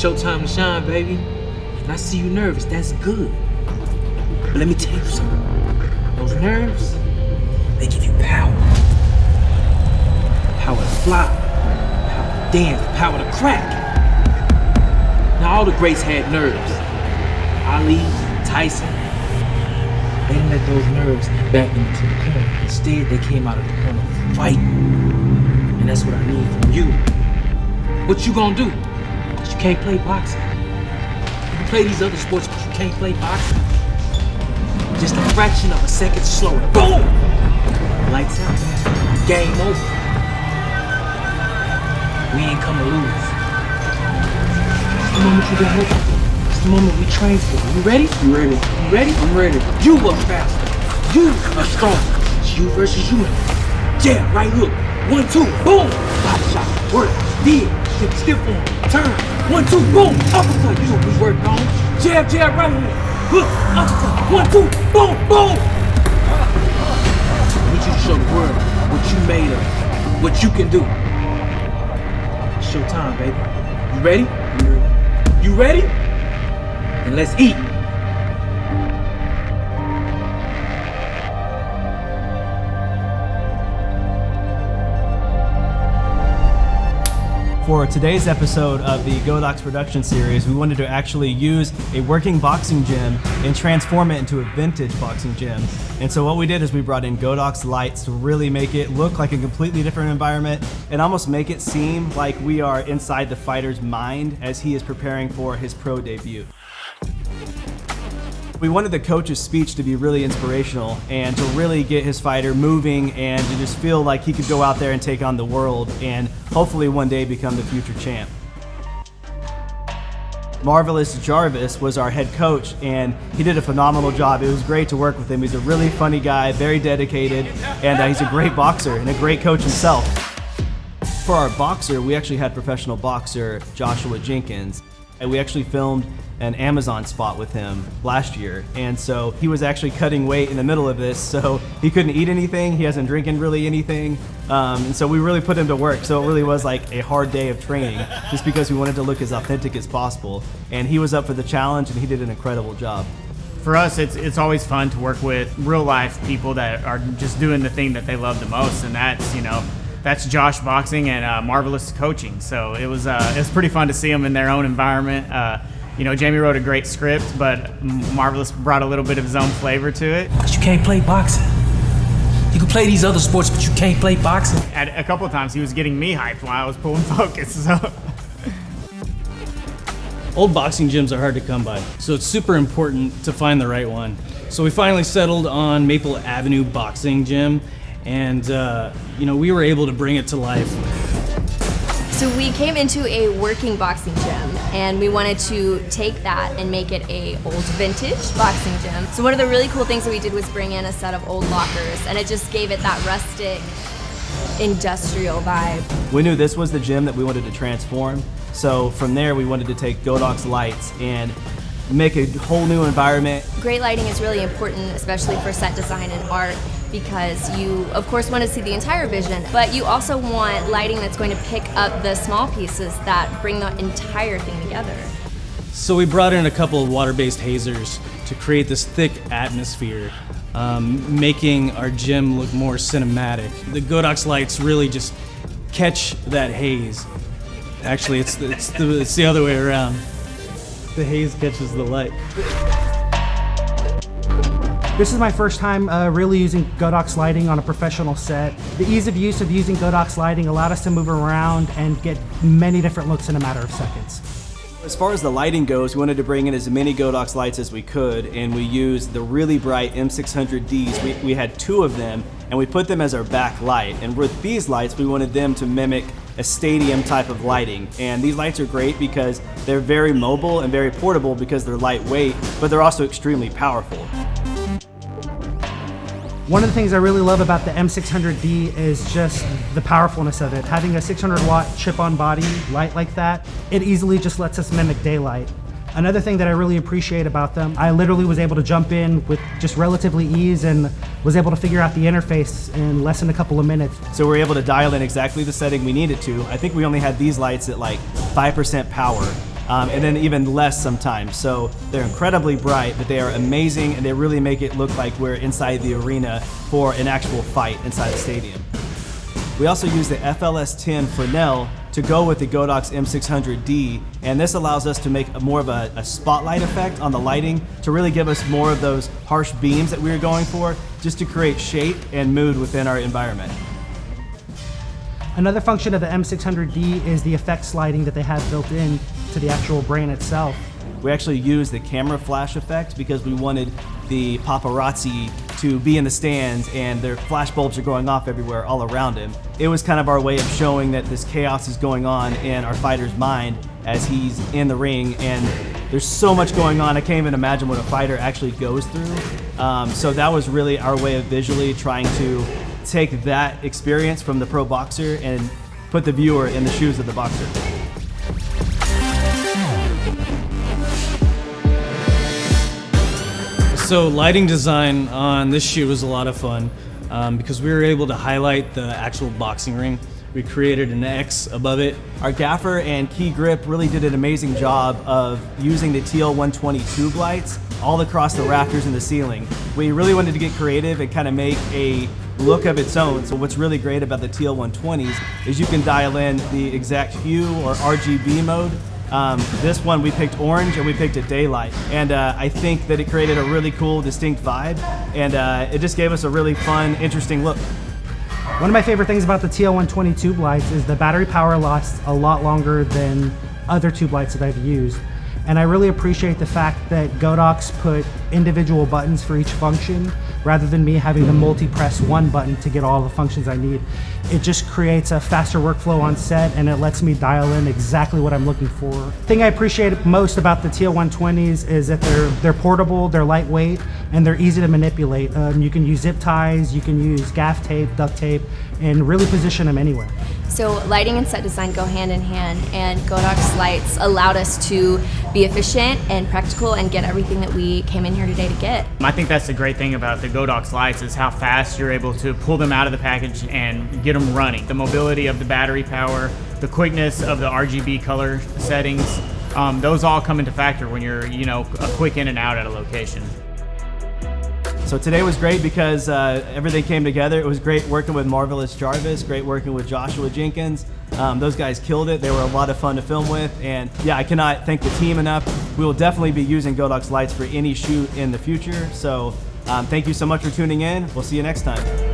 It's your time to shine, baby. And I see you nervous, that's good. But let me tell you something. Those nerves, they give you power. Power to fly, power to dance, power to crack. Now all the greats had nerves. Ali, Tyson. They didn't let those nerves back into the corner. Instead, they came out of the corner fighting. And that's what I need from you. What you gonna do? You can't play boxing. You can play these other sports, but you can't play boxing. Just a fraction of a second slower. Boom! Lights out. Game over. We ain't come to lose. It's the moment you've been hoping for. It's the moment we trained for. You ready? I'm ready. You ready? I'm ready. You are faster. You are stronger. It's you versus you. Jab, right hook. 1, 2, boom! Body shot. Work. Deal. Stiff arm. Turn. 1, 2, boom! Uppercut. You what we worked on. Jab, jab, right hand. Hook. Uppercut. 1, 2, boom, boom! I need you to show the world what you made of. What you can do. It's your time, baby. You ready? I'm ready. You ready? Then let's eat. For today's episode of the Godox production series, we wanted to actually use a working boxing gym and transform it into a vintage boxing gym. And so what we did is we brought in Godox lights to really make it look like a completely different environment and almost make it seem like we are inside the fighter's mind as he is preparing for his pro debut. We wanted the coach's speech to be really inspirational and to really get his fighter moving and to just feel like he could go out there and take on the world and hopefully one day become the future champ. Marvelous Jarvis was our head coach and he did a phenomenal job. It was great to work with him. He's a really funny guy, very dedicated, and he's a great boxer and a great coach himself. For our boxer, we actually had professional boxer Joshua Jenkins. And we actually filmed an Amazon spot with him last year. And so he was actually cutting weight in the middle of this, so he couldn't eat anything. He hasn't drinking really anything. And so we really put him to work. So it really was like a hard day of training just because we wanted to look as authentic as possible. And he was up for the challenge and he did an incredible job. For us, it's always fun to work with real life people that are just doing the thing that they love the most. And that's Josh boxing and Marvelous coaching. So it was pretty fun to see them in their own environment. Jamie wrote a great script, but Marvelous brought a little bit of his own flavor to it. Because you can't play boxing. You can play these other sports, but you can't play boxing. At a couple of times, he was getting me hyped while I was pulling focus. So. Old boxing gyms are hard to come by, so it's super important to find the right one. So we finally settled on Maple Avenue Boxing Gym, and we were able to bring it to life. So we came into a working boxing gym and we wanted to take that and make it a old vintage boxing gym. So one of the really cool things that we did was bring in a set of old lockers and it just gave it that rustic, industrial vibe. We knew this was the gym that we wanted to transform. So from there we wanted to take Godox lights and make a whole new environment. Great lighting is really important, especially for set design and art, because you, of course, want to see the entire vision, but you also want lighting that's going to pick up the small pieces that bring the entire thing together. So we brought in a couple of water-based hazers to create this thick atmosphere, making our gym look more cinematic. The Godox lights really just catch that haze. Actually, it's the other way around. The haze catches the light. This is my first time really using Godox lighting on a professional set. The ease of use of using Godox lighting allowed us to move around and get many different looks in a matter of seconds. As far as the lighting goes, we wanted to bring in as many Godox lights as we could, and we used the really bright M600Ds. We had 2 of them, and we put them as our back light. And with these lights, we wanted them to mimic a stadium type of lighting. And these lights are great because they're very mobile and very portable because they're lightweight, but they're also extremely powerful. One of the things I really love about the M600D is just the powerfulness of it. Having a 600 watt chip-on body light like that, it easily just lets us mimic daylight. Another thing that I really appreciate about them, I literally was able to jump in with just relatively ease and was able to figure out the interface in less than a couple of minutes. So we were able to dial in exactly the setting we needed to. I think we only had these lights at like 5% power. and then even less sometimes. So they're incredibly bright, but they are amazing, and they really make it look like we're inside the arena for an actual fight inside the stadium. We also use the FLS10 Fresnel to go with the Godox M600D, and this allows us to make more of a spotlight effect on the lighting to really give us more of those harsh beams that we were going for, just to create shape and mood within our environment. Another function of the M600D is the effects lighting that they have built in to the actual brain itself. We actually used the camera flash effect because we wanted the paparazzi to be in the stands and their flash bulbs are going off everywhere all around him. It was kind of our way of showing that this chaos is going on in our fighter's mind as he's in the ring, and there's so much going on. I can't even imagine what a fighter actually goes through. So that was really our way of visually trying to take that experience from the pro boxer and put the viewer in the shoes of the boxer. So lighting design on this shoot was a lot of fun because we were able to highlight the actual boxing ring. We created an X above it. Our gaffer and Key Grip really did an amazing job of using the TL120 tube lights all across the rafters and the ceiling. We really wanted to get creative and kind of make a look of its own. So what's really great about the TL120s is you can dial in the exact hue or RGB mode. This one we picked orange and we picked it daylight, and I think that it created a really cool, distinct vibe, and it just gave us a really fun, interesting look. One of my favorite things about the TL120 tube lights is the battery power lasts a lot longer than other tube lights that I've used. And I really appreciate the fact that Godox put individual buttons for each function rather than me having to multi-press one button to get all the functions I need. It just creates a faster workflow on set, and it lets me dial in exactly what I'm looking for. The thing I appreciate most about the TL120s is that they're portable, they're lightweight, and they're easy to manipulate. You can use zip ties, you can use gaff tape, duct tape, and really position them anywhere. So lighting and set design go hand in hand, and Godox lights allowed us to be efficient and practical and get everything that we came in here today to get. I think that's the great thing about the Godox lights is how fast you're able to pull them out of the package and get them running. The mobility of the battery power, the quickness of the RGB color settings, those all come into factor when you're, a quick in and out at a location. So today was great because everything came together. It was great working with Marvelous Jarvis, great working with Joshua Jenkins. Those guys killed it. They were a lot of fun to film with, and yeah, I cannot thank the team enough. We will definitely be using Godox lights for any shoot in the future. So thank you so much for tuning in. We'll see you next time.